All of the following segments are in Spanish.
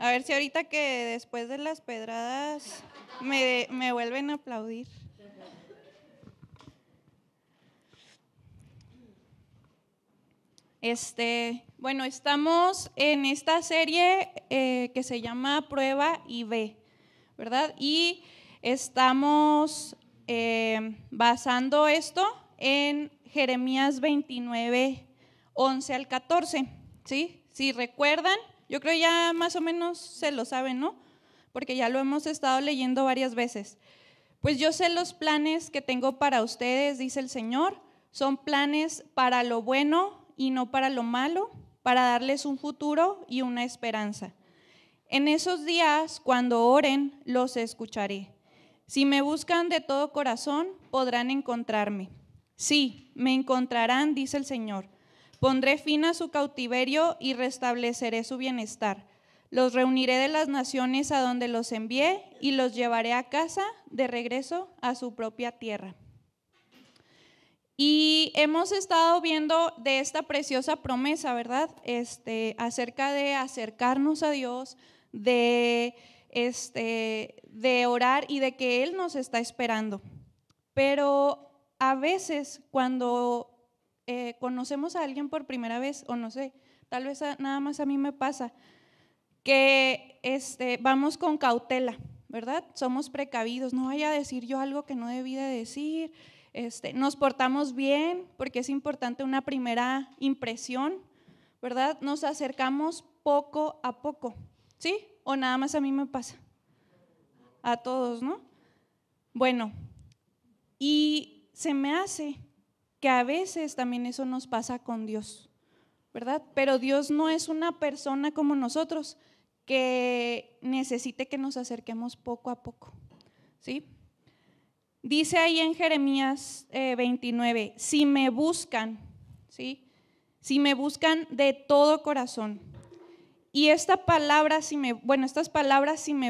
A ver si ahorita que después de las pedradas me vuelven a aplaudir. Bueno, estamos en esta serie que se llama Prueba y Ve, ¿verdad? Y estamos basando esto en Jeremías 29, 11 al 14, ¿sí? Si recuerdan, yo creo ya más o menos se lo saben, ¿no? Porque ya lo hemos estado leyendo varias veces. Pues yo sé los planes que tengo para ustedes, dice el Señor, son planes para lo bueno y no para lo malo, para darles un futuro y una esperanza. En esos días, cuando oren, los escucharé. Si me buscan de todo corazón, podrán encontrarme. Sí, me encontrarán, dice el Señor. Pondré fin a su cautiverio y restableceré su bienestar. Los reuniré de las naciones a donde los envié y los llevaré a casa de regreso a su propia tierra. Y hemos estado viendo de esta preciosa promesa, ¿verdad? Acerca de acercarnos a Dios, de orar y de que Él nos está esperando. Pero a veces cuando conocemos a alguien por primera vez, o no sé, tal vez nada más a mí me pasa, que vamos con cautela, ¿verdad? Somos precavidos, no vaya a decir yo algo que no debí de decir. Nos portamos bien porque es importante una primera impresión, ¿verdad? Nos acercamos poco a poco, ¿sí? O nada más a mí me pasa, a todos, ¿no? Bueno, y se me hace que a veces también eso nos pasa con Dios, ¿verdad? Pero Dios no es una persona como nosotros que necesite que nos acerquemos poco a poco, ¿sí? Dice ahí en Jeremías 29, si me buscan, ¿sí? Si me buscan de todo corazón. Y estas palabras, si me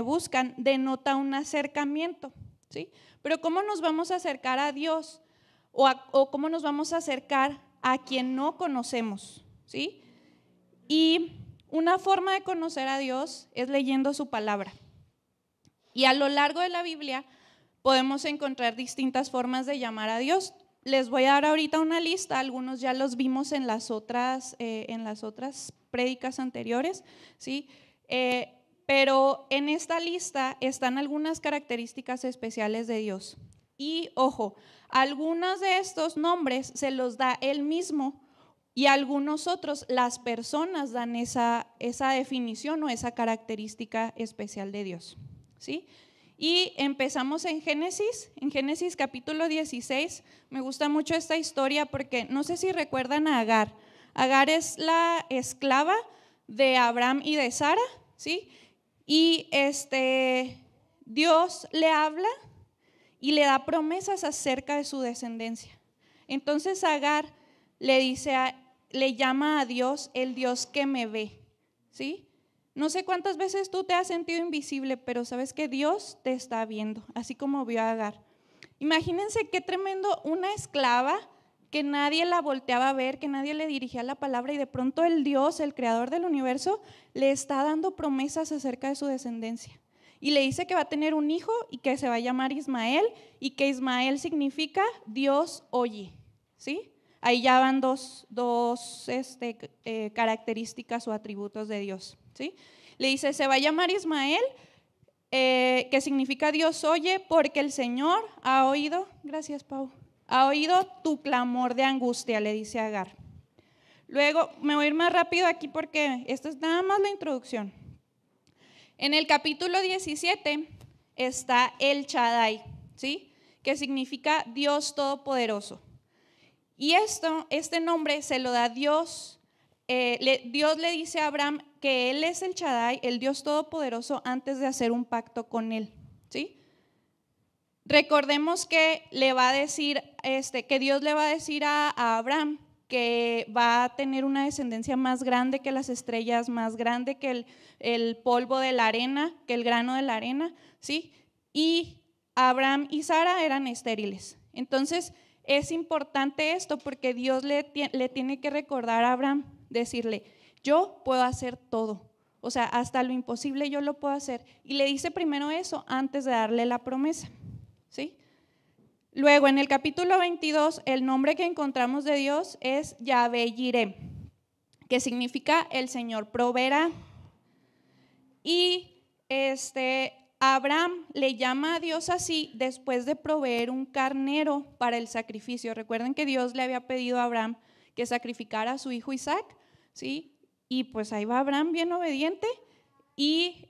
buscan, denota un acercamiento, ¿sí? Pero ¿cómo nos vamos a acercar a Dios? O ¿cómo nos vamos a acercar a quien no conocemos, ¿sí? Y una forma de conocer a Dios es leyendo su palabra. Y a lo largo de la Biblia podemos encontrar distintas formas de llamar a Dios. Les voy a dar ahorita una lista, algunos ya los vimos en las otras prédicas anteriores, ¿sí? Pero en esta lista están algunas características especiales de Dios. Y ojo, algunos de estos nombres se los da Él mismo y algunos otros, las personas dan esa definición o esa característica especial de Dios, ¿sí? Y empezamos en Génesis capítulo 16. Me gusta mucho esta historia porque no sé si recuerdan a Agar. Agar es la esclava de Abraham y de Sara, ¿sí? Y Dios le habla y le da promesas acerca de su descendencia. Entonces Agar le llama a Dios el Dios que me ve, ¿sí? No sé cuántas veces tú te has sentido invisible, pero sabes que Dios te está viendo, así como vio a Agar. Imagínense qué tremendo, una esclava que nadie la volteaba a ver, que nadie le dirigía la palabra y de pronto el Dios, el creador del universo, le está dando promesas acerca de su descendencia. Y le dice que va a tener un hijo y que se va a llamar Ismael y que Ismael significa Dios oye, ¿sí? Ahí ya van dos características o atributos de Dios, ¿sí? Le dice, se va a llamar Ismael, que significa Dios oye, porque el Señor ha oído, gracias Pau, ha oído tu clamor de angustia, le dice Agar. Luego, me voy a ir más rápido aquí porque esto es nada más la introducción. En el capítulo 17 está El Shaddai, ¿sí? Que significa Dios Todopoderoso. Y este nombre se lo da Dios. Dios le dice a Abraham que Él es el Shaddai, el Dios Todopoderoso, antes de hacer un pacto con Él, ¿sí? Recordemos que le va a decir, que Dios le va a decir a Abraham que va a tener una descendencia más grande que las estrellas, más grande que el polvo de la arena, que el grano de la arena, ¿sí? Y Abraham y Sara eran estériles. Entonces, es importante esto porque Dios le tiene que recordar a Abraham, decirle, yo puedo hacer todo, O sea, hasta lo imposible yo lo puedo hacer. Y le dice primero eso antes de darle la promesa, ¿sí? Luego, en el capítulo 22, el nombre que encontramos de Dios es Yahvé Jireh, que significa el Señor proveerá. Y Abraham le llama a Dios así después de proveer un carnero para el sacrificio. Recuerden que Dios le había pedido a Abraham que sacrificara a su hijo Isaac, ¿sí? Y pues ahí va Abraham bien obediente. Y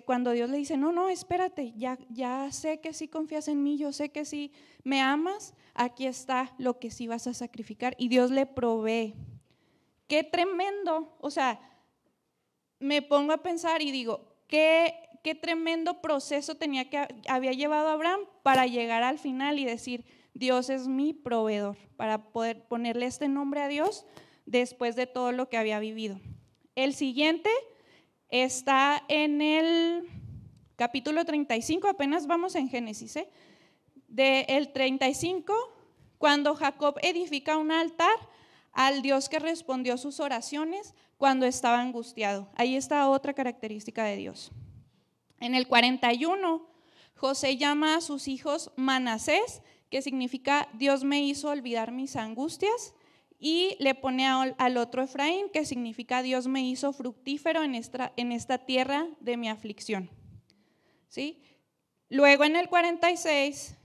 cuando Dios le dice, no, espérate, ya sé que sí confías en mí, yo sé que sí me amas, aquí está lo que sí vas a sacrificar. Y Dios le provee. Qué tremendo, o sea, me pongo a pensar y digo, qué tremendo proceso había llevado Abraham para llegar al final y decir, Dios es mi proveedor, para poder ponerle este nombre a Dios después de todo lo que había vivido. El siguiente está en el capítulo 35, apenas vamos en Génesis, del 35, cuando Jacob edifica un altar al Dios que respondió sus oraciones cuando estaba angustiado. Ahí está otra característica de Dios. En el 41, José llama a sus hijos Manasés, que significa Dios me hizo olvidar mis angustias, y le pone al otro Efraín, que significa Dios me hizo fructífero en esta tierra de mi aflicción, ¿sí? Luego en el 46,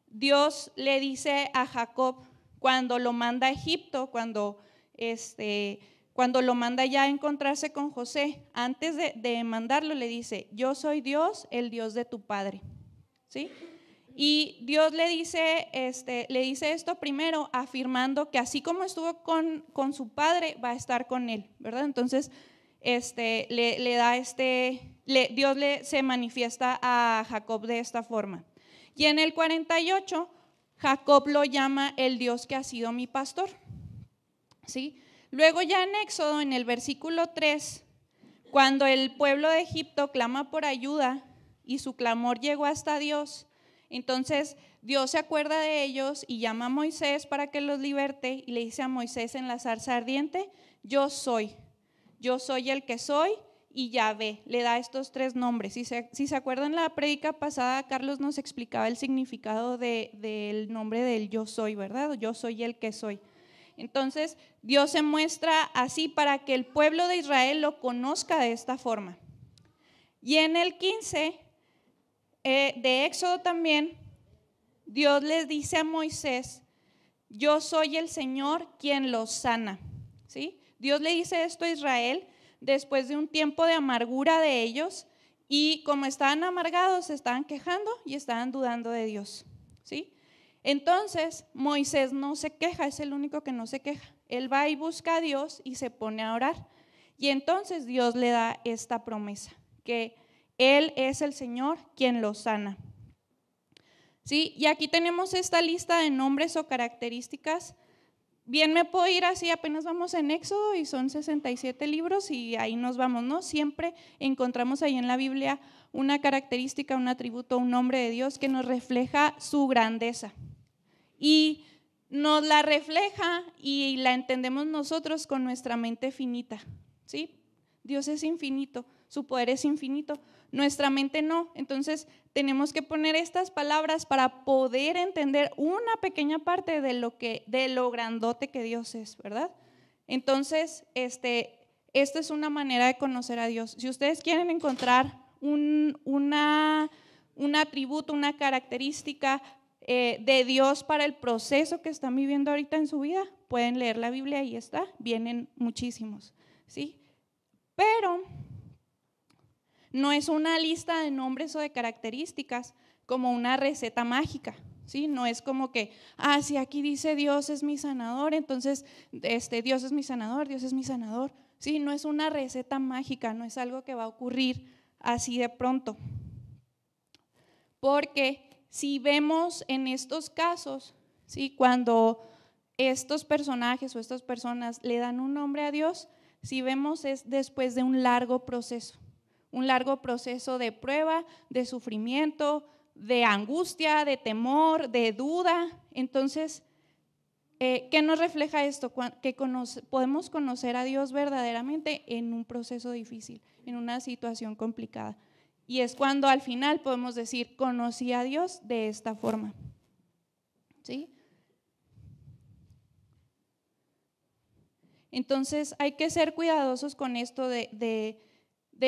Dios le dice a Jacob cuando lo manda a Egipto, cuando lo manda ya a encontrarse con José, antes de mandarlo le dice, yo soy Dios, el Dios de tu padre, ¿sí? Y Dios le dice esto primero afirmando que así como estuvo con su padre, va a estar con él, ¿verdad? Entonces, Dios se manifiesta a Jacob de esta forma. Y en el 48, Jacob lo llama el Dios que ha sido mi pastor, ¿sí? Luego ya en Éxodo, en el versículo 3, cuando el pueblo de Egipto clama por ayuda y su clamor llegó hasta Dios, entonces Dios se acuerda de ellos y llama a Moisés para que los liberte y le dice a Moisés en la zarza ardiente, yo soy el que soy y Yahvé, le da estos tres nombres. Si se acuerdan la prédica pasada, Carlos nos explicaba el significado del nombre del yo soy, ¿verdad? Yo soy el que soy. Entonces Dios se muestra así para que el pueblo de Israel lo conozca de esta forma. Y en el 15 de Éxodo también, Dios les dice a Moisés, yo soy el Señor quien los sana, ¿sí? Dios le dice esto a Israel después de un tiempo de amargura de ellos, y como estaban amargados, se estaban quejando y estaban dudando de Dios, ¿sí? Entonces Moisés no se queja, es el único que no se queja. Él va y busca a Dios y se pone a orar. Y entonces Dios le da esta promesa, que Él es el Señor quien los sana, ¿sí? Y aquí tenemos esta lista de nombres o características. Bien me puedo ir así, apenas vamos en Éxodo y son 67 libros y ahí nos vamos, ¿no? Siempre encontramos ahí en la Biblia una característica, un atributo, un nombre de Dios que nos refleja su grandeza. Y nos la refleja y la entendemos nosotros con nuestra mente finita, ¿sí? Dios es infinito, su poder es infinito, nuestra mente no. Entonces tenemos que poner estas palabras para poder entender una pequeña parte de lo grandote que Dios es, ¿verdad? Entonces, esta es una manera de conocer a Dios. Si ustedes quieren encontrar un atributo, una característica de Dios para el proceso que están viviendo ahorita en su vida, pueden leer la Biblia, ahí está, vienen muchísimos, ¿sí? Pero no es una lista de nombres o de características como una receta mágica, ¿sí? No es como que, si aquí dice Dios es mi sanador, entonces Dios es mi sanador, Dios es mi sanador, ¿sí? No es una receta mágica, no es algo que va a ocurrir así de pronto. Porque si vemos en estos casos, ¿sí? Cuando estos personajes o estas personas le dan un nombre a Dios, si vemos es después de un largo proceso de prueba, de sufrimiento, de angustia, de temor, de duda. Entonces, ¿Qué nos refleja esto? Que podemos conocer a Dios verdaderamente en un proceso difícil, en una situación complicada. Y es cuando al final podemos decir, conocí a Dios de esta forma. ¿Sí? Entonces hay que ser cuidadosos con esto de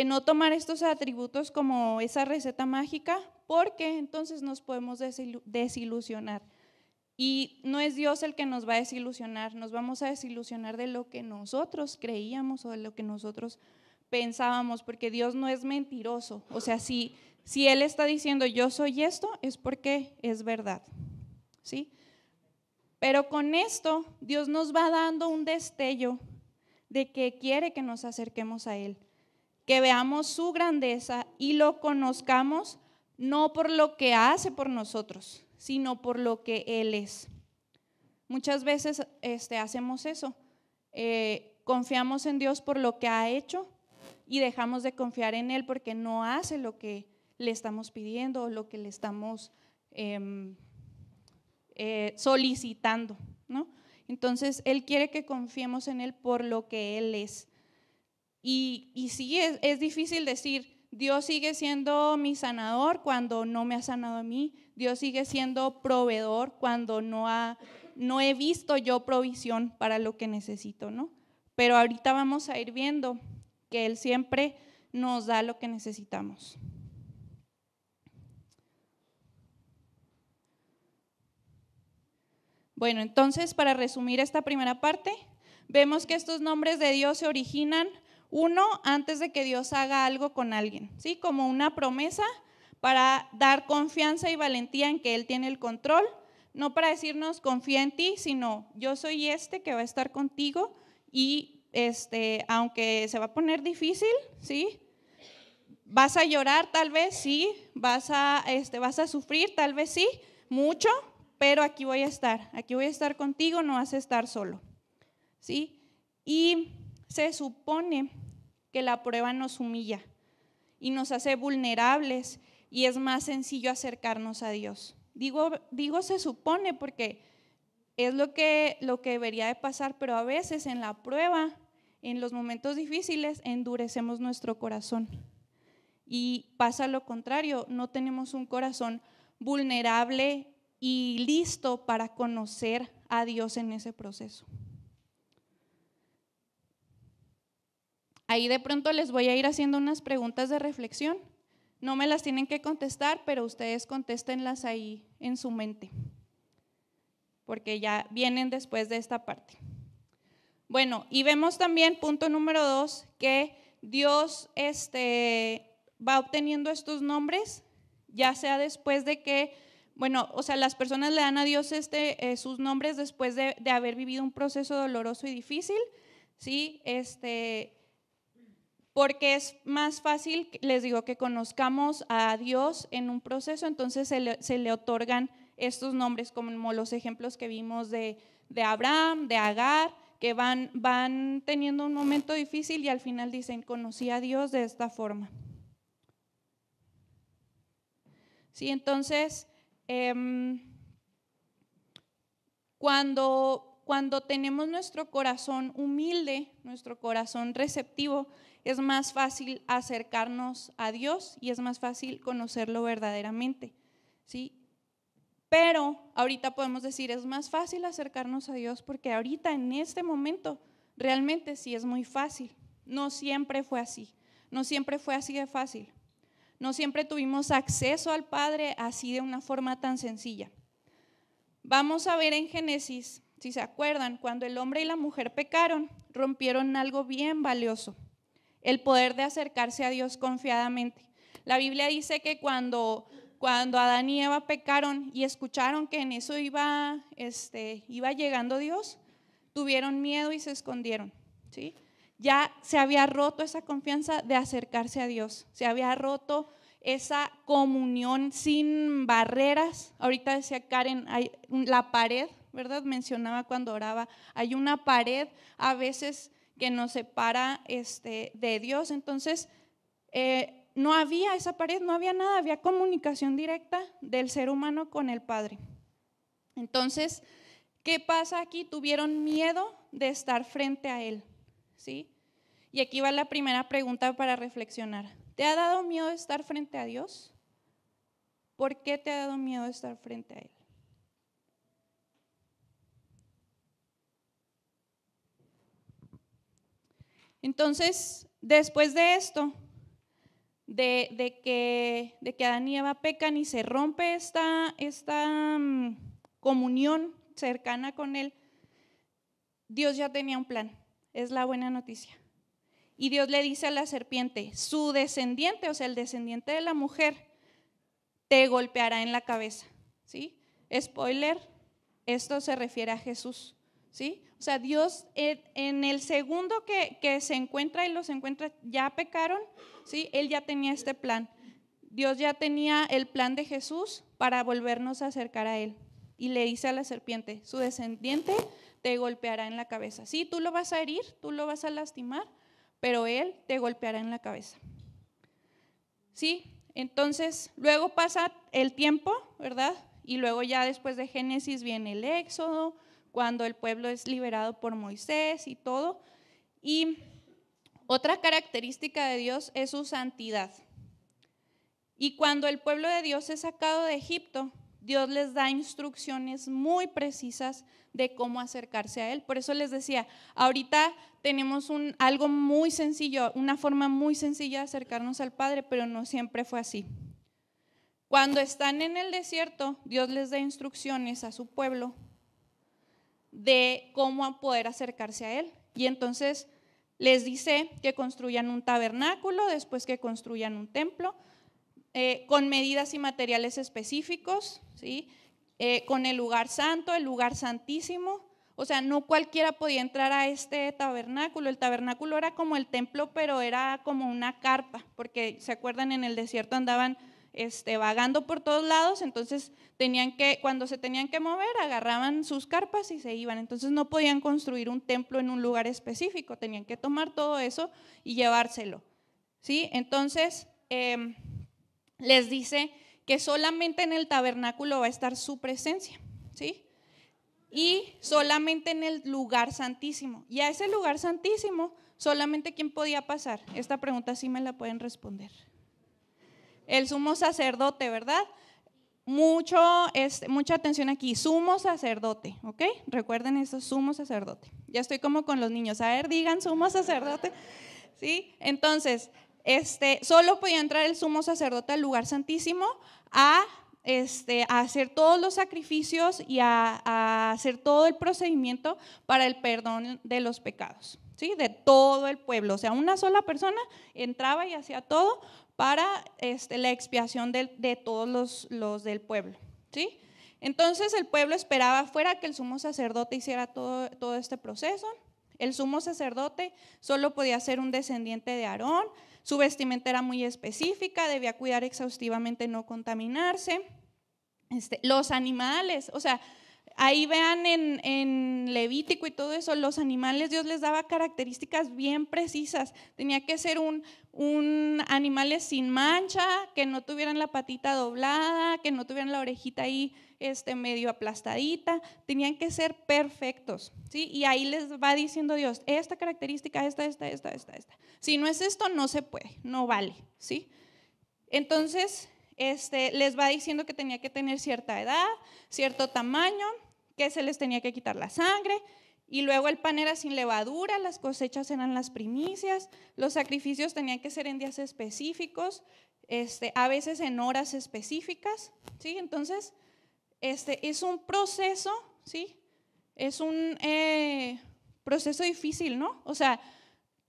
no tomar estos atributos como esa receta mágica, porque entonces nos podemos desilusionar. Y no es Dios el que nos va a desilusionar, nos vamos a desilusionar de lo que nosotros creíamos o de lo que nosotros pensábamos, porque Dios no es mentiroso. O sea, si Él está diciendo yo soy esto, es porque es verdad, ¿sí? Pero con esto, Dios nos va dando un destello de que quiere que nos acerquemos a Él, que veamos su grandeza y lo conozcamos no por lo que hace por nosotros, sino por lo que Él es. Muchas veces hacemos eso, confiamos en Dios por lo que ha hecho y dejamos de confiar en Él porque no hace lo que le estamos pidiendo o lo que le estamos solicitando, ¿no? Entonces, Él quiere que confiemos en Él por lo que Él es. Y sí, es difícil decir, Dios sigue siendo mi sanador cuando no me ha sanado a mí. Dios sigue siendo proveedor cuando no he visto yo provisión para lo que necesito, ¿no? Pero ahorita vamos a ir viendo que Él siempre nos da lo que necesitamos. Bueno, entonces para resumir esta primera parte, vemos que estos nombres de Dios se originan antes de que Dios haga algo con alguien, ¿sí? Como una promesa para dar confianza y valentía en que Él tiene el control, no para decirnos confía en ti, sino yo soy que va a estar contigo y aunque se va a poner difícil, ¿sí? Vas a llorar tal vez, sí, vas a sufrir tal vez, sí, mucho, pero aquí voy a estar contigo, no vas a estar solo, ¿sí? Y se supone que la prueba nos humilla y nos hace vulnerables y es más sencillo acercarnos a Dios. Digo se supone porque es lo que debería de pasar, pero a veces en la prueba, en los momentos difíciles, endurecemos nuestro corazón. Y pasa lo contrario, no tenemos un corazón vulnerable y listo para conocer a Dios en ese proceso. Ahí de pronto les voy a ir haciendo unas preguntas de reflexión. No me las tienen que contestar, pero ustedes contéstenlas ahí en su mente, porque ya vienen después de esta parte. Bueno, y vemos también, punto número 2, que Dios va obteniendo estos nombres, ya sea después de que, las personas le dan a Dios sus nombres después de haber vivido un proceso doloroso y difícil, ¿sí? Porque es más fácil, les digo, que conozcamos a Dios en un proceso, entonces se le otorgan estos nombres, como los ejemplos que vimos de Abraham, de Agar, que van teniendo un momento difícil y al final dicen, conocí a Dios de esta forma. Sí, entonces, cuando tenemos nuestro corazón humilde, nuestro corazón receptivo, es más fácil acercarnos a Dios y es más fácil conocerlo verdaderamente, ¿sí? Pero ahorita podemos decir, es más fácil acercarnos a Dios porque ahorita en este momento realmente sí es muy fácil. No siempre fue así, no siempre fue así de fácil. No siempre tuvimos acceso al Padre así de una forma tan sencilla. Vamos a ver en Génesis, si se acuerdan, cuando el hombre y la mujer pecaron, rompieron algo bien valioso, el poder de acercarse a Dios confiadamente. La Biblia dice que cuando Adán y Eva pecaron y escucharon que en eso iba llegando Dios, tuvieron miedo y se escondieron, ¿sí? Ya se había roto esa confianza de acercarse a Dios, se había roto esa comunión sin barreras. Ahorita decía Karen, hay la pared, ¿verdad? Mencionaba cuando oraba, hay una pared a veces que nos separa de Dios. Entonces, no había esa pared, no había nada, había comunicación directa del ser humano con el Padre. Entonces, ¿Qué pasa aquí? Tuvieron miedo de estar frente a Él, ¿sí? Y aquí va la primera pregunta para reflexionar. ¿Te ha dado miedo de estar frente a Dios? ¿Por qué te ha dado miedo de estar frente a Él? Entonces, después de esto, de que Adán y Eva pecan y se rompe esta comunión cercana con Él, Dios ya tenía un plan, es la buena noticia. Y Dios le dice a la serpiente, su descendiente, o sea, el descendiente de la mujer, te golpeará en la cabeza, ¿sí? Spoiler, esto se refiere a Jesús, ¿sí? O sea, Dios en el segundo que se encuentra y los encuentra, ya pecaron, ¿sí? Él ya tenía este plan. Dios ya tenía el plan de Jesús para volvernos a acercar a Él. Y le dice a la serpiente, su descendiente te golpeará en la cabeza. Sí, tú lo vas a herir, tú lo vas a lastimar, pero Él te golpeará en la cabeza. ¿Sí? Entonces, luego pasa el tiempo, ¿verdad? Y luego ya después de Génesis viene el Éxodo, cuando el pueblo es liberado por Moisés y todo. Y otra característica de Dios es su santidad. Y cuando el pueblo de Dios es sacado de Egipto, Dios les da instrucciones muy precisas de cómo acercarse a Él. Por eso les decía, ahorita tenemos algo muy sencillo, una forma muy sencilla de acercarnos al Padre, pero no siempre fue así. Cuando están en el desierto, Dios les da instrucciones a su pueblo de cómo poder acercarse a Él. Y entonces les dice que construyan un tabernáculo, después que construyan un templo, con medidas y materiales específicos, ¿sí? Con el lugar santo, el lugar santísimo. O sea, no cualquiera podía entrar a este tabernáculo. El tabernáculo era como el templo, pero era como una carpa, porque se acuerdan, en el desierto andaban vagando por todos lados, entonces cuando se tenían que mover, agarraban sus carpas y se iban. Entonces no podían construir un templo en un lugar específico, tenían que tomar todo eso y llevárselo, ¿sí? Entonces les dice que solamente en el tabernáculo va a estar su presencia, ¿sí? Y solamente en el lugar santísimo. Y a ese lugar santísimo, solamente ¿quién podía pasar? Esta pregunta sí me la pueden responder. El sumo sacerdote, ¿verdad? Mucha atención aquí, sumo sacerdote, ¿ok? Recuerden eso, sumo sacerdote. Ya estoy como con los niños, a ver, digan sumo sacerdote, ¿sí? Entonces, solo podía entrar el sumo sacerdote al lugar santísimo a hacer todos los sacrificios y a hacer todo el procedimiento para el perdón de los pecados, ¿sí? De todo el pueblo. O sea, una sola persona entraba y hacía todo para la expiación de todos los del pueblo, ¿sí? Entonces el pueblo esperaba afuera que el sumo sacerdote hiciera todo este proceso. El sumo sacerdote solo podía ser un descendiente de Aarón. Su vestimenta era muy específica, debía cuidar exhaustivamente no contaminarse. Los animales, o sea, ahí vean en Levítico y todo eso, los animales Dios les daba características bien precisas. Tenía que ser un animales sin mancha, que no tuvieran la patita doblada, que no tuvieran la orejita ahí medio aplastadita, tenían que ser perfectos, ¿sí? Y ahí les va diciendo Dios, esta característica, esta. Si no es esto, no se puede, no vale, ¿sí? Entonces, les va diciendo que tenía que tener cierta edad, cierto tamaño, que se les tenía que quitar la sangre, y luego el pan era sin levadura, las cosechas eran las primicias, los sacrificios tenían que ser en días específicos, a veces en horas específicas, ¿sí? Entonces, es un proceso, ¿sí? Es un proceso difícil, ¿no? O sea,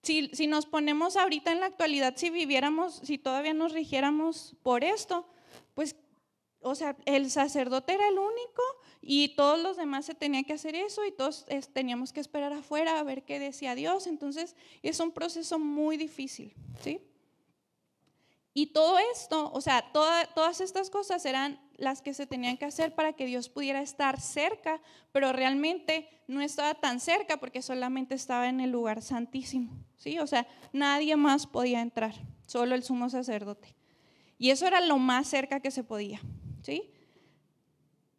si nos ponemos ahorita en la actualidad, si todavía nos rigiéramos por esto, pues, o sea, el sacerdote era el único y todos los demás se tenían que hacer eso y todos teníamos que esperar afuera a ver qué decía Dios. Entonces, es un proceso muy difícil, ¿sí? Y todo esto, o sea, todas estas cosas eran las que se tenían que hacer para que Dios pudiera estar cerca, pero realmente no estaba tan cerca porque solamente estaba en el lugar santísimo, ¿sí? O sea, nadie más podía entrar, solo el sumo sacerdote. Y eso era lo más cerca que se podía, ¿sí?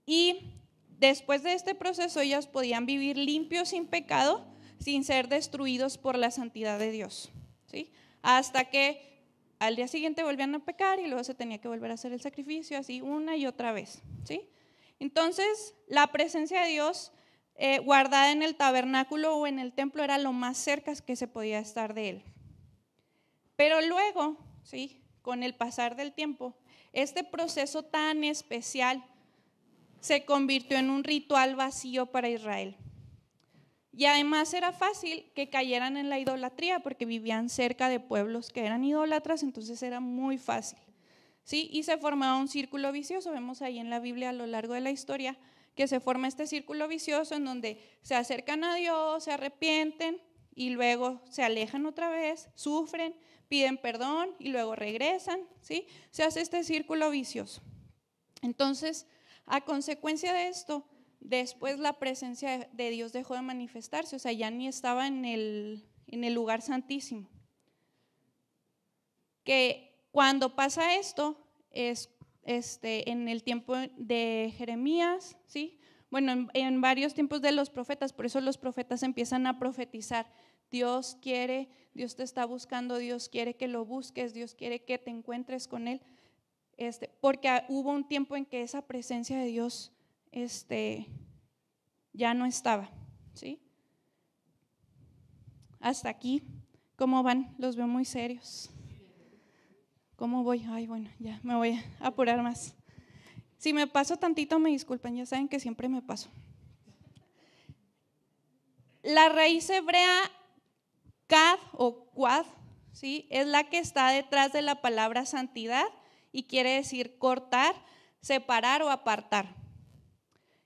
Y después de este proceso ellos podían vivir limpios sin pecado, sin ser destruidos por la santidad de Dios, ¿sí? Hasta que al día siguiente volvían a pecar y luego se tenía que volver a hacer el sacrificio, así una y otra vez, ¿sí? Entonces, la presencia de Dios guardada en el tabernáculo o en el templo era lo más cerca que se podía estar de él. Pero luego, ¿sí?, con el pasar del tiempo, este proceso tan especial se convirtió en un ritual vacío para Israel. Y además era fácil que cayeran en la idolatría porque vivían cerca de pueblos que eran idólatras, entonces era muy fácil, ¿sí? Y se formaba un círculo vicioso. Vemos ahí en la Biblia a lo largo de la historia que se forma este círculo vicioso en donde se acercan a Dios, se arrepienten y luego se alejan otra vez, sufren, piden perdón y luego regresan, ¿sí? Se hace este círculo vicioso. Entonces, a consecuencia de esto, después la presencia de Dios dejó de manifestarse, o sea, ya ni estaba en el lugar santísimo. Que cuando pasa esto es en el tiempo de Jeremías, ¿sí? Bueno, en varios tiempos de los profetas, por eso los profetas empiezan a profetizar. Dios quiere, Dios te está buscando, Dios quiere que lo busques, Dios quiere que te encuentres con Él. Porque hubo un tiempo en que esa presencia de Dios ya no estaba, ¿sí? Hasta aquí, ¿cómo van? Los veo muy serios. ¿Cómo voy? Ay, bueno, ya me voy a apurar más. Si me paso tantito, me disculpan, ya saben que siempre me paso. La raíz hebrea kad o quad, ¿sí?, es la que está detrás de la palabra santidad y quiere decir cortar, separar o apartar.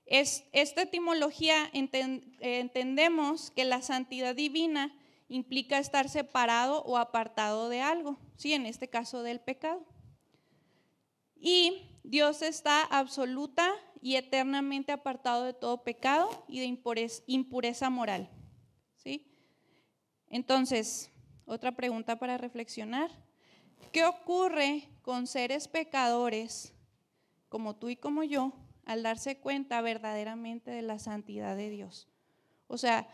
Esta etimología entendemos que la santidad divina implica estar separado o apartado de algo, ¿sí?, en este caso del pecado. Y Dios está absoluta y eternamente apartado de todo pecado y de impureza moral, ¿sí? Entonces, otra pregunta para reflexionar. ¿Qué ocurre con seres pecadores como tú y como yo al darse cuenta verdaderamente de la santidad de Dios? O sea,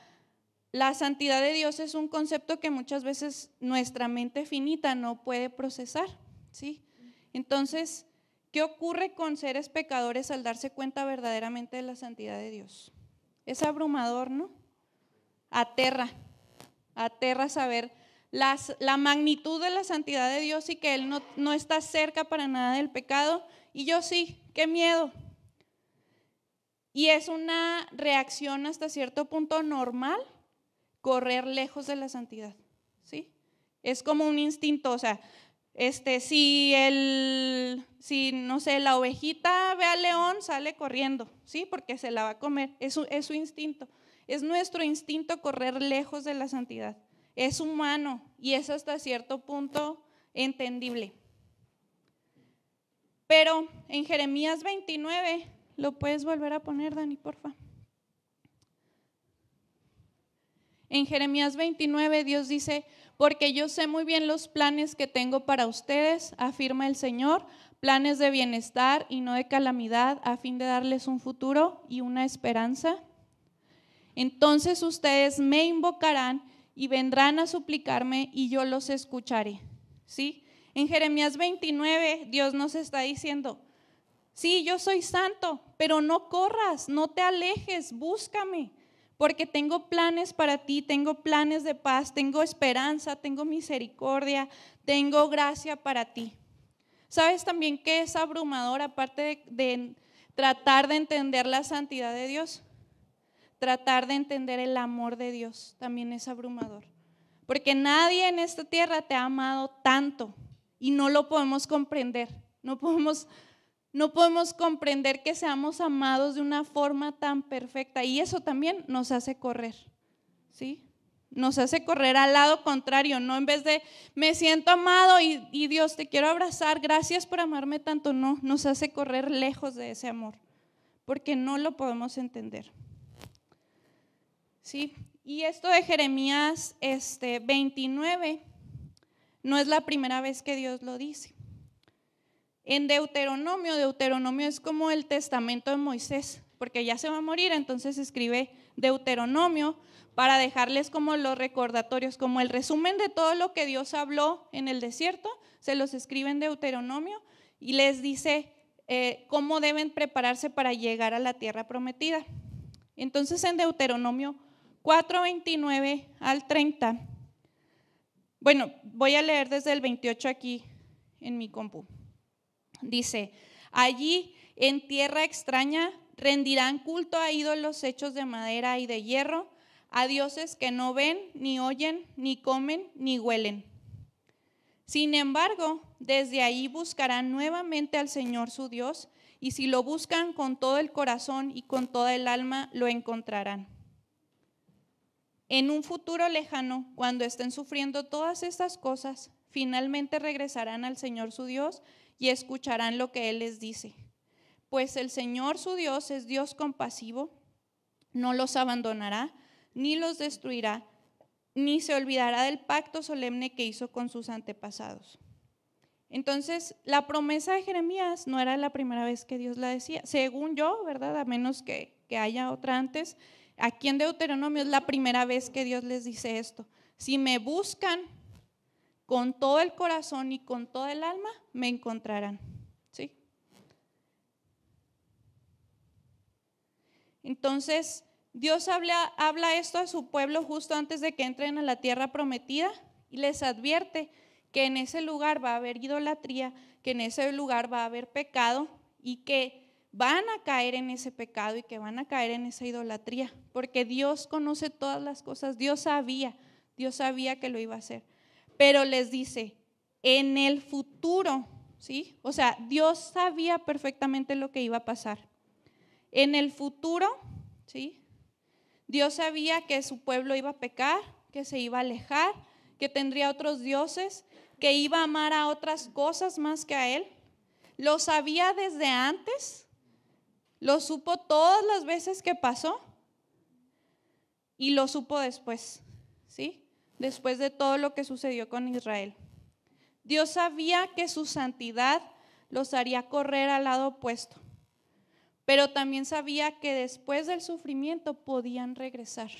la santidad de Dios es un concepto que muchas veces nuestra mente finita no puede procesar, ¿sí? Entonces, ¿qué ocurre con seres pecadores al darse cuenta verdaderamente de la santidad de Dios? Es abrumador, ¿no? Aterra saber la magnitud de la santidad de Dios y que Él no está cerca para nada del pecado. Y yo sí, qué miedo. Y es una reacción hasta cierto punto normal correr lejos de la santidad, ¿sí? Es como un instinto, o sea, si no sé, la ovejita ve al león, sale corriendo, ¿sí? Porque se la va a comer, es su instinto. Es nuestro instinto correr lejos de la santidad. Es humano y es hasta cierto punto entendible. Pero en Jeremías 29, ¿lo puedes volver a poner, Dani, porfa? En Jeremías 29 Dios dice: porque yo sé muy bien los planes que tengo para ustedes, afirma el Señor, planes de bienestar y no de calamidad, a fin de darles un futuro y una esperanza. Entonces ustedes me invocarán y vendrán a suplicarme y yo los escucharé, ¿sí? En Jeremías 29 Dios nos está diciendo: sí, yo soy santo, pero no corras, no te alejes, búscame. Porque tengo planes para ti, tengo planes de paz, tengo esperanza, tengo misericordia, tengo gracia para ti. ¿Sabes también qué es abrumador, aparte de tratar de entender la santidad de Dios? Tratar de entender el amor de Dios también es abrumador. Porque nadie en esta tierra te ha amado tanto y no lo podemos comprender. No podemos comprender que seamos amados de una forma tan perfecta, y eso también nos hace correr, ¿sí? Nos hace correr al lado contrario, no, en vez de me siento amado y Dios te quiero abrazar, gracias por amarme tanto, no, nos hace correr lejos de ese amor, porque no lo podemos entender, ¿sí? Y esto de Jeremías 29 no es la primera vez que Dios lo dice. En Deuteronomio es como el testamento de Moisés, porque ya se va a morir, entonces escribe Deuteronomio para dejarles como los recordatorios, como el resumen de todo lo que Dios habló en el desierto, se los escribe en Deuteronomio y les dice cómo deben prepararse para llegar a la tierra prometida. Entonces en Deuteronomio 4:29 al 30, bueno, voy a leer desde el 28 aquí en mi compu. Dice, allí en tierra extraña rendirán culto a ídolos hechos de madera y de hierro, a dioses que no ven, ni oyen, ni comen, ni huelen. Sin embargo, desde ahí buscarán nuevamente al Señor su Dios, y si lo buscan con todo el corazón y con toda el alma, lo encontrarán. En un futuro lejano, cuando estén sufriendo todas estas cosas, finalmente regresarán al Señor su Dios y escucharán lo que Él les dice. Pues el Señor su Dios es Dios compasivo, no los abandonará, ni los destruirá, ni se olvidará del pacto solemne que hizo con sus antepasados. Entonces, la promesa de Jeremías no era la primera vez que Dios la decía, según yo, ¿verdad? A menos que haya otra antes. Aquí en Deuteronomio es la primera vez que Dios les dice esto. Si me buscan con todo el corazón y con todo el alma, me encontrarán. ¿Sí? Entonces, Dios habla esto a su pueblo justo antes de que entren a la tierra prometida y les advierte que en ese lugar va a haber idolatría, que en ese lugar va a haber pecado y que van a caer en ese pecado y que van a caer en esa idolatría, porque Dios conoce todas las cosas, Dios sabía que lo iba a hacer, pero les dice, en el futuro, ¿sí? O sea, Dios sabía perfectamente lo que iba a pasar. En el futuro, ¿sí? Dios sabía que su pueblo iba a pecar, que se iba a alejar, que tendría otros dioses, que iba a amar a otras cosas más que a Él. Lo sabía desde antes, lo supo todas las veces que pasó y lo supo después, ¿sí? Después de todo lo que sucedió con Israel. Dios sabía que su santidad los haría correr al lado opuesto, pero también sabía que después del sufrimiento podían regresar.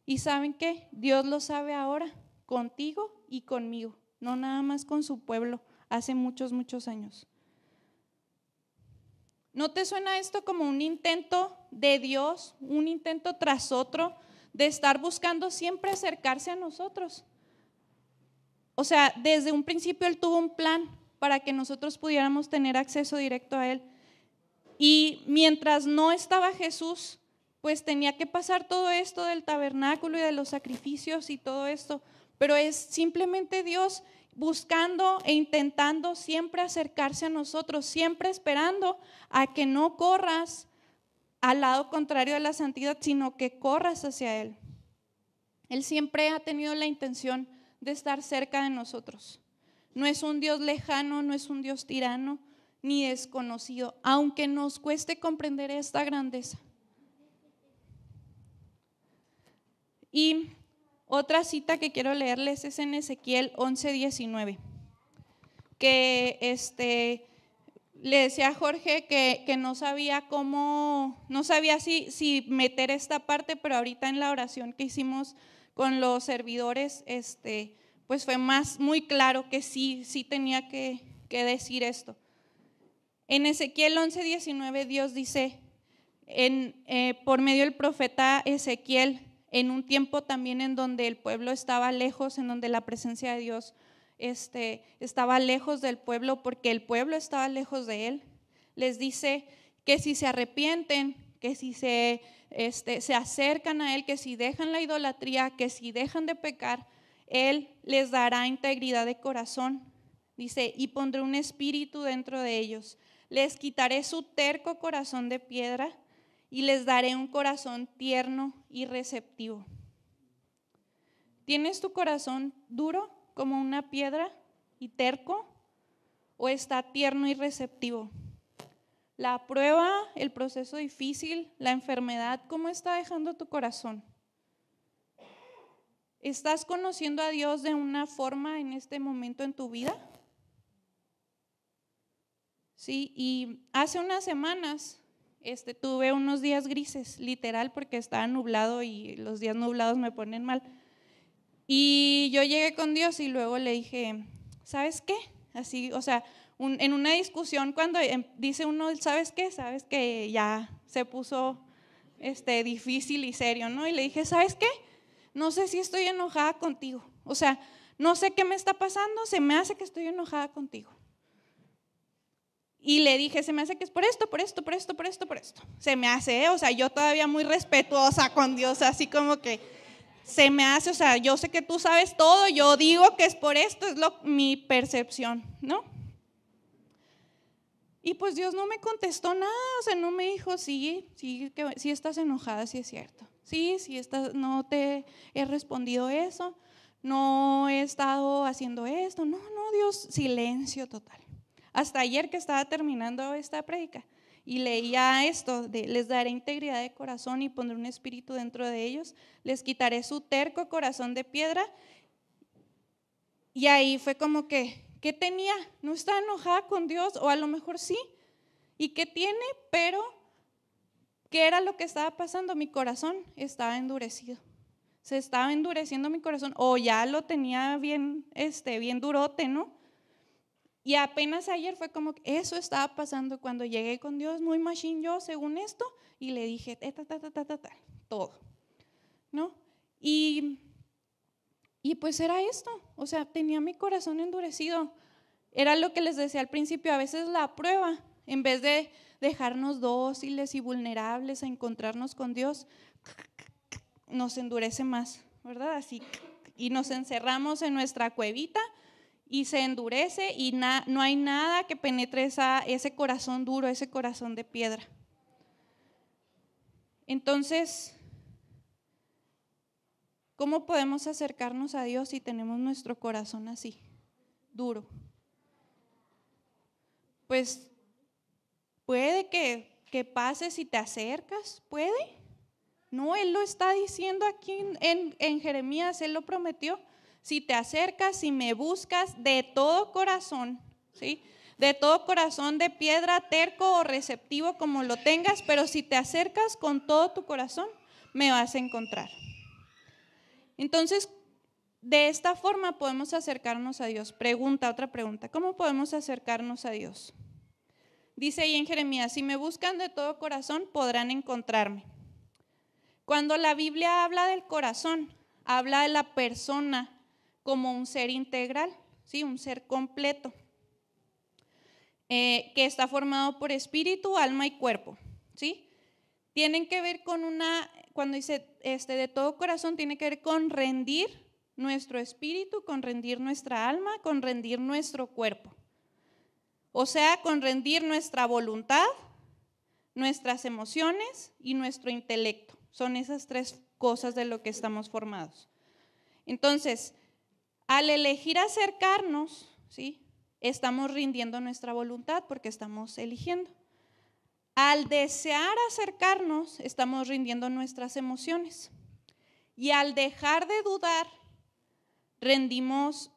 ¿Y saben qué? Dios lo sabe ahora, contigo y conmigo, no nada más con su pueblo hace muchos, muchos años. ¿No te suena esto como un intento de Dios, un intento tras otro, de estar buscando siempre acercarse a nosotros? O sea, desde un principio Él tuvo un plan para que nosotros pudiéramos tener acceso directo a Él. Y mientras no estaba Jesús, pues tenía que pasar todo esto del tabernáculo y de los sacrificios y todo esto. Pero es simplemente Dios buscando e intentando siempre acercarse a nosotros, siempre esperando a que no corras al lado contrario de la santidad, sino que corras hacia Él. Él siempre ha tenido la intención de estar cerca de nosotros. No es un Dios lejano, no es un Dios tirano, ni desconocido, aunque nos cueste comprender esta grandeza. Y otra cita que quiero leerles es en Ezequiel 11:19, que le decía a Jorge que no sabía cómo, no sabía si meter esta parte, pero ahorita en la oración que hicimos con los servidores, pues fue muy claro que sí tenía que decir esto. En Ezequiel 11:19 Dios dice, por medio del profeta Ezequiel, en un tiempo también en donde el pueblo estaba lejos, en donde la presencia de Dios estaba lejos del pueblo porque el pueblo estaba lejos de Él, les dice que si se arrepienten, que si se acercan a Él, que si dejan la idolatría, que si dejan de pecar, Él les dará integridad de corazón. Dice, y pondré un espíritu dentro de ellos. Les quitaré su terco corazón de piedra y les daré un corazón tierno y receptivo. ¿Tienes tu corazón duro como una piedra y terco o está tierno y receptivo? La prueba, el proceso difícil, la enfermedad, ¿cómo está dejando tu corazón? ¿Estás conociendo a Dios de una forma en este momento en tu vida? Sí, y hace unas semanas tuve unos días grises, literal, porque estaba nublado y los días nublados me ponen mal. Y yo llegué con Dios y luego le dije, ¿sabes qué? Así, o sea, en una discusión cuando dice uno, ¿sabes qué? Sabes que ya se puso difícil y serio, ¿no? Y le dije, ¿sabes qué? No sé si estoy enojada contigo. O sea, no sé qué me está pasando, se me hace que estoy enojada contigo. Y le dije, se me hace que es por esto. Se me hace, o sea, yo todavía muy respetuosa con Dios, así como que se me hace, o sea, yo sé que tú sabes todo, yo digo que es por esto, es mi percepción, ¿no? Y pues Dios no me contestó nada, o sea, no me dijo, sí estás enojada, sí es cierto. Sí no te he respondido eso, no he estado haciendo esto. No, Dios, silencio total. Hasta ayer que estaba terminando esta prédica y leía esto de les daré integridad de corazón y pondré un espíritu dentro de ellos, les quitaré su terco corazón de piedra. Y ahí fue como que, ¿qué tenía? No estaba enojada con Dios, o a lo mejor sí. ¿Y qué tiene? Pero, ¿qué era lo que estaba pasando? Mi corazón estaba endurecido. Se estaba endureciendo mi corazón, o ya lo tenía bien, bien durote, ¿no? Y apenas ayer fue como que eso estaba pasando cuando llegué con Dios, muy machine yo, según esto, y le dije, todo, ¿no? Y pues era esto, o sea, tenía mi corazón endurecido. Era lo que les decía al principio, a veces la prueba, en vez de dejarnos dóciles y vulnerables a encontrarnos con Dios, nos endurece más, ¿verdad? Así, y nos encerramos en nuestra cuevita y se endurece y no hay nada que penetre ese corazón duro, ese corazón de piedra. Entonces, ¿cómo podemos acercarnos a Dios si tenemos nuestro corazón así, duro? Pues puede que pase si te acercas, puede. No, Él lo está diciendo aquí en Jeremías, Él lo prometió. Si te acercas, si me buscas de todo corazón, ¿sí? De todo corazón de piedra, terco o receptivo como lo tengas, pero si te acercas con todo tu corazón, me vas a encontrar. Entonces, de esta forma podemos acercarnos a Dios. Otra pregunta, ¿cómo podemos acercarnos a Dios? Dice ahí en Jeremías, si me buscan de todo corazón, podrán encontrarme. Cuando la Biblia habla del corazón, habla de la persona como un ser integral, ¿sí? Un ser completo, que está formado por espíritu, alma y cuerpo, ¿sí? Tienen que ver con cuando dice de todo corazón, tiene que ver con rendir nuestro espíritu, con rendir nuestra alma, con rendir nuestro cuerpo. O sea, con rendir nuestra voluntad, nuestras emociones y nuestro intelecto. Son esas tres cosas de lo que estamos formados. Entonces, al elegir acercarnos, ¿sí? Estamos rindiendo nuestra voluntad porque estamos eligiendo. Al desear acercarnos, estamos rindiendo nuestras emociones. Y al dejar de dudar, rendimos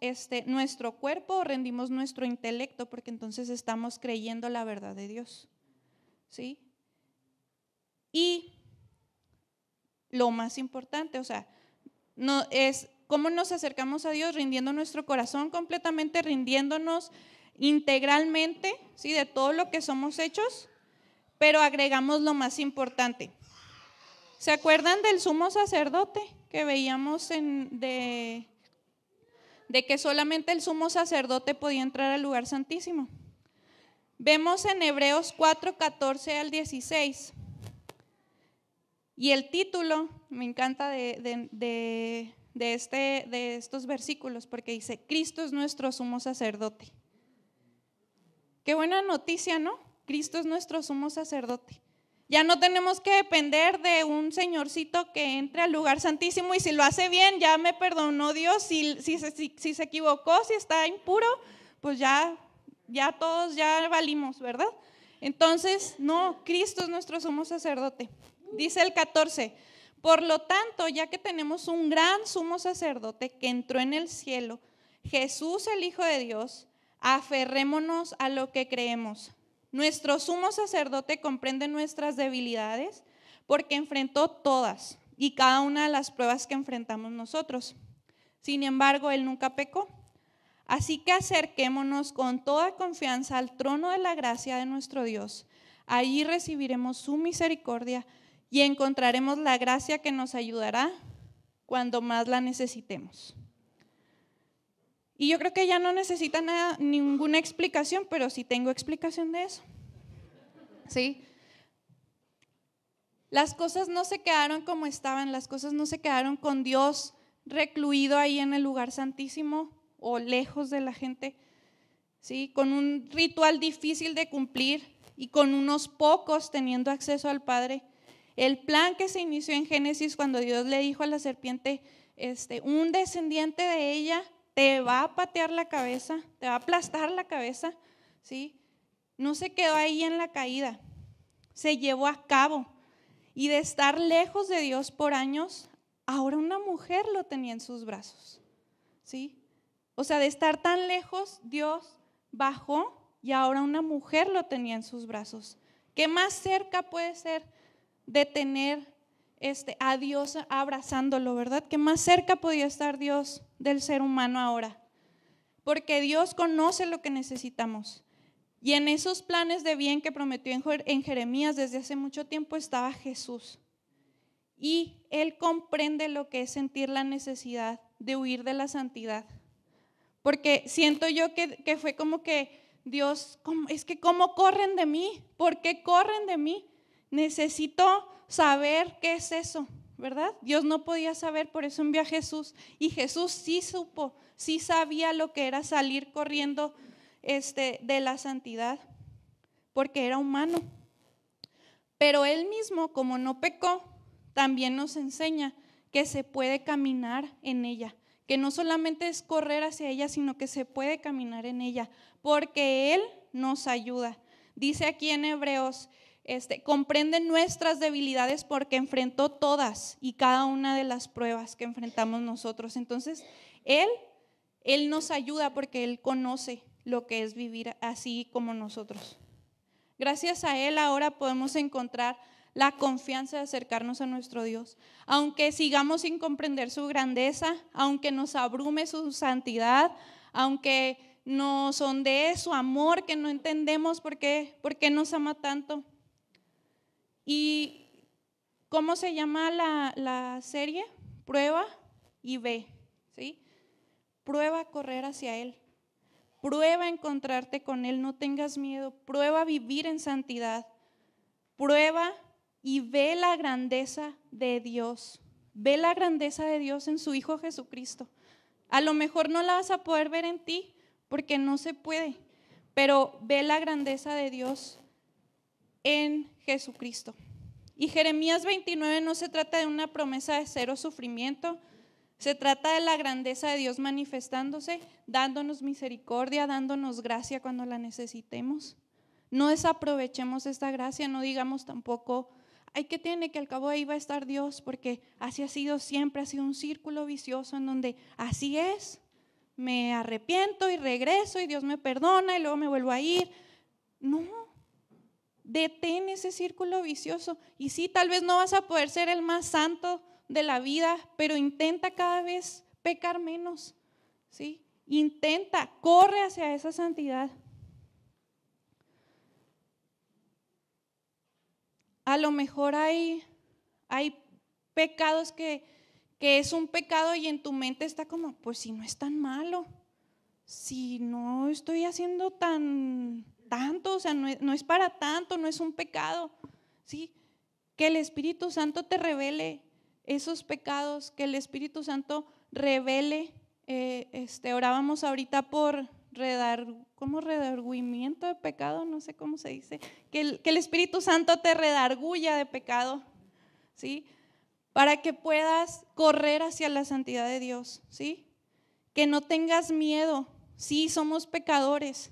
nuestro cuerpo, rendimos nuestro intelecto, porque entonces estamos creyendo la verdad de Dios, ¿sí? Y lo más importante, o sea, no es cómo nos acercamos a Dios, rindiendo nuestro corazón completamente, rindiéndonos integralmente, ¿sí? De todo lo que somos hechos, pero agregamos lo más importante. ¿Se acuerdan del sumo sacerdote que veíamos de que solamente el sumo sacerdote podía entrar al lugar santísimo? Vemos en Hebreos 4, 14 al 16. Y el título me encanta de estos versículos porque dice, Cristo es nuestro sumo sacerdote. Qué buena noticia, ¿no? Cristo es nuestro sumo sacerdote. Ya no tenemos que depender de un señorcito que entre al lugar santísimo y si lo hace bien, ya me perdonó Dios. Si se equivocó, si está impuro, pues ya todos ya valimos, ¿verdad? Entonces, no, Cristo es nuestro sumo sacerdote. Dice el 14, por lo tanto, ya que tenemos un gran sumo sacerdote que entró en el cielo, Jesús el Hijo de Dios, aferrémonos a lo que creemos. Nuestro sumo sacerdote comprende nuestras debilidades porque enfrentó todas y cada una de las pruebas que enfrentamos nosotros. Sin embargo, Él nunca pecó. Así que acerquémonos con toda confianza al trono de la gracia de nuestro Dios. Allí recibiremos su misericordia y encontraremos la gracia que nos ayudará cuando más la necesitemos. Y yo creo que ya no necesita ninguna explicación, pero sí tengo explicación de eso. ¿Sí? Las cosas no se quedaron como estaban, las cosas no se quedaron con Dios recluido ahí en el lugar santísimo o lejos de la gente, ¿sí? Con un ritual difícil de cumplir y con unos pocos teniendo acceso al Padre. El plan que se inició en Génesis cuando Dios le dijo a la serpiente, un descendiente de ella te va a patear la cabeza, te va a aplastar la cabeza, ¿sí? No se quedó ahí en la caída, se llevó a cabo. Y de estar lejos de Dios por años, ahora una mujer lo tenía en sus brazos, ¿sí? O sea, de estar tan lejos, Dios bajó y ahora una mujer lo tenía en sus brazos. ¿Qué más cerca puede ser de tener a Dios abrazándolo, verdad? ¿Qué más cerca podía estar Dios del ser humano ahora? Porque Dios conoce lo que necesitamos. Y en esos planes de bien que prometió en Jeremías desde hace mucho tiempo estaba Jesús. Y Él comprende lo que es sentir la necesidad de huir de la santidad. Porque siento yo que fue como que Dios, es que ¿cómo corren de mí? ¿Por qué corren de mí? Necesito saber qué es eso, ¿verdad? Dios no podía saber, por eso envió a Jesús. Y Jesús sí supo, sí sabía lo que era salir corriendo de la santidad, porque era humano. Pero Él mismo, como no pecó, también nos enseña que se puede caminar en ella, que no solamente es correr hacia ella, sino que se puede caminar en ella, porque Él nos ayuda. Dice aquí en Hebreos, comprende nuestras debilidades porque enfrentó todas y cada una de las pruebas que enfrentamos nosotros. Entonces, Él nos ayuda porque Él conoce lo que es vivir así como nosotros. Gracias a Él ahora podemos encontrar la confianza de acercarnos a nuestro Dios. Aunque sigamos sin comprender su grandeza, aunque nos abrume su santidad, aunque nos ondee su amor que no entendemos por qué nos ama tanto. ¿Y cómo se llama la serie? Prueba y ve, ¿sí? Prueba a correr hacia Él. Prueba a encontrarte con Él, no tengas miedo. Prueba a vivir en santidad. Prueba y ve la grandeza de Dios. Ve la grandeza de Dios en su Hijo Jesucristo. A lo mejor no la vas a poder ver en ti porque no se puede, pero ve la grandeza de Dios en Jesucristo. Y Jeremías 29 no se trata de una promesa de cero sufrimiento, se trata de la grandeza de Dios manifestándose, dándonos misericordia, dándonos gracia cuando la necesitemos. No desaprovechemos esta gracia, no digamos tampoco, ay, ¿qué tiene? Que al cabo ahí va a estar Dios, porque así ha sido siempre, ha sido un círculo vicioso en donde así es, me arrepiento y regreso y Dios me perdona y luego me vuelvo a ir. No, detén ese círculo vicioso. Y sí, tal vez no vas a poder ser el más santo de la vida, pero intenta cada vez pecar menos, ¿sí? Intenta, corre hacia esa santidad. A lo mejor hay pecados que es un pecado y en tu mente está como, pues si no es tan malo, si no estoy haciendo tanto, o sea, no es para tanto, no es un pecado, ¿sí? Que el Espíritu Santo te revele esos pecados, que el Espíritu Santo revele, orábamos ahorita por redargüimiento de pecado, no sé cómo se dice, que el Espíritu Santo te redarguya de pecado, ¿sí? Para que puedas correr hacia la santidad de Dios, ¿sí? Que no tengas miedo, sí, somos pecadores,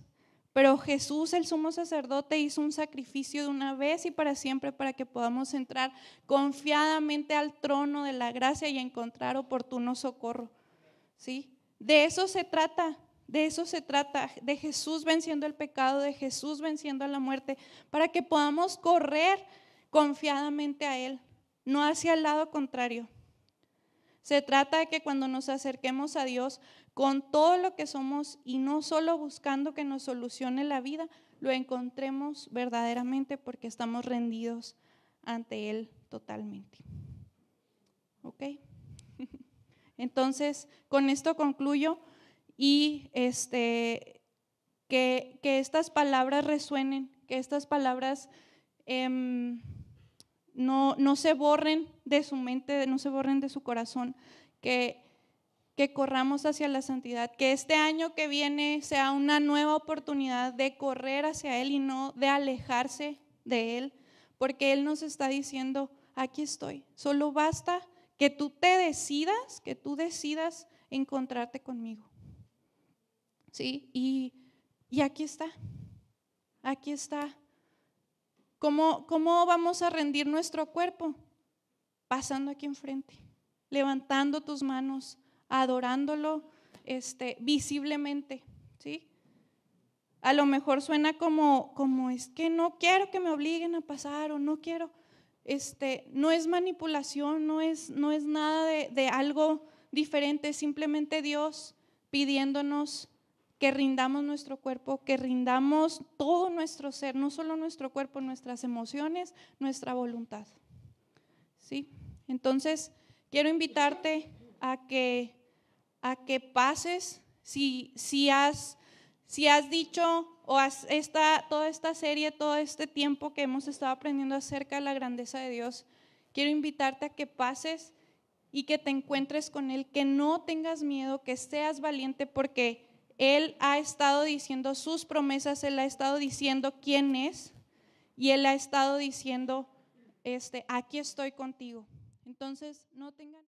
pero Jesús, el sumo sacerdote, hizo un sacrificio de una vez y para siempre para que podamos entrar confiadamente al trono de la gracia y encontrar oportuno socorro, ¿sí? De eso se trata, De eso se trata, de Jesús venciendo el pecado, de Jesús venciendo la muerte, para que podamos correr confiadamente a Él, no hacia el lado contrario. Se trata de que cuando nos acerquemos a Dios con todo lo que somos y no solo buscando que nos solucione la vida, lo encontremos verdaderamente porque estamos rendidos ante Él totalmente. ¿Ok? Entonces, con esto concluyo y que estas palabras resuenen, que estas palabras no se borren de su mente, no se borren de su corazón, que corramos hacia la santidad, que este año que viene sea una nueva oportunidad de correr hacia Él y no de alejarse de Él, porque Él nos está diciendo, aquí estoy, solo basta que tú decidas encontrarte conmigo. ¿Sí? Y aquí está. ¿Cómo vamos a rendir nuestro cuerpo? Pasando aquí enfrente, levantando tus manos, adorándolo visiblemente, ¿sí? A lo mejor suena como es que no quiero que me obliguen a pasar o no quiero, no es manipulación, no es nada de algo diferente, es simplemente Dios pidiéndonos que rindamos nuestro cuerpo, que rindamos todo nuestro ser, no solo nuestro cuerpo, nuestras emociones, nuestra voluntad, ¿sí? Entonces, quiero invitarte a que pases, si has dicho o toda esta serie, todo este tiempo que hemos estado aprendiendo acerca de la grandeza de Dios, quiero invitarte a que pases y que te encuentres con Él, que no tengas miedo, que seas valiente, porque Él ha estado diciendo sus promesas, Él ha estado diciendo quién es y Él ha estado diciendo, aquí estoy contigo. Entonces, no tengan